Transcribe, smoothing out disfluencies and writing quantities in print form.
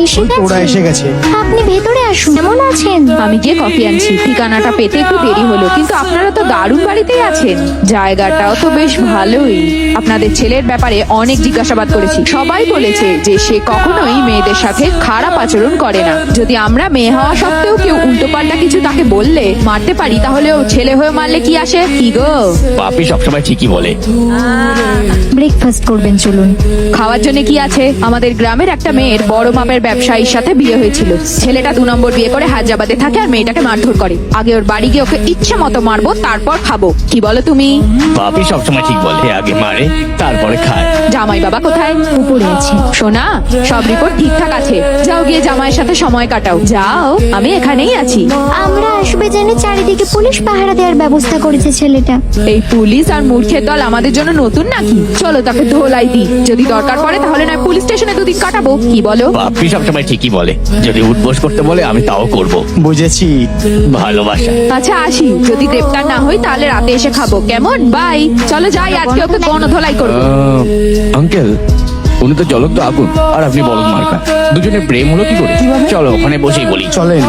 এসে ওই তো ওরা এসে গেছে। আপনি ভেতরে আসুন। কেমন আছেন? আমি গিয়ে কফি আনছি। ঠিকানাটা পেতে একটু দেরি হলো, কিন্তু আপনারা তো দারুণ বাড়িতেই আছেন। জায়গাটাও তো বেশ ভালোই। আপনাদের ছেলের ব্যাপারে অনেক জিজ্ঞাসাবাদ করেছি। সবাই বলেছে যে সে কখনোই মেয়েদের সাথে খারাপ আচরণ করে না। যদি আমরা মেয়ে হওয়া সত্ত্বেও কেউ উল্টোপাল্টা কিছু তাকে বললে মারতে পারি, তাহলে ও ছেলে হয়ে মারলে কি আসে? কি গো? পাপি সবসময় ঠিকই বলে। ব্রেকফাস্ট করবেন, চলুন। খাওয়ার জন্য কি আছে? আমাদের গ্রামের একটা মেয়ের বড় মাপের ব্যবসায়ীর সাথে বিয়ে হয়েছিল। ছেলেটা 2 নম্বর বিয়ে করে হায়দ্রাবাদে থাকে আর মেয়েটাকে মারধর করে। আগে ওর বাড়ি গিয়ে ওকে ইচ্ছে মতো মারবো, তারপর খাবো। কি বলো তুমি? পাপি সবসময় ঠিক বলে, আগে মারে তারপরে খায়। জামাই বাবা কোথায়? উপরে আছে। সোনা, সব রিপোর্ট ঠিকঠাক আছে। যাও গিয়ে জামাইয়ের সাথে সময় কাটাও। যাও, আমি এখানেই আছি। আমরা আসবে জেনে চারিদিকে পুলিশ পাহারা দেওয়ার ব্যবস্থা করেছে ছেলেটা। এই পুলিশ আর মূর্খের দল আমাদের জন্য নতুন নাকি? চলো তাকে ধোলাই দিই। যদি দরকার পড়ে তাহলে নয় পুলিশ স্টেশনে 2 দিন কাটাবো। কি বলো? পাপি সবসময় ঠিকই বলে, যদি উঠবোস করতে বলে আমি তাও করব। বুঝেছি। ভালোবাসা। আচ্ছা আসি। যদি গ্রেপ্তার না হই তাহলে রাতে এসে খাবো, কেমন? বাই। চলো যাই, আজকে ওকে গণধোলাই করবো। আঙ্কেল, উনি তো জলক তো আগুন আর আপনি বলদ মার্কা। দুজনের প্রেম হলো কি করে? চলো ওখানে বসেই বলি। চলেন।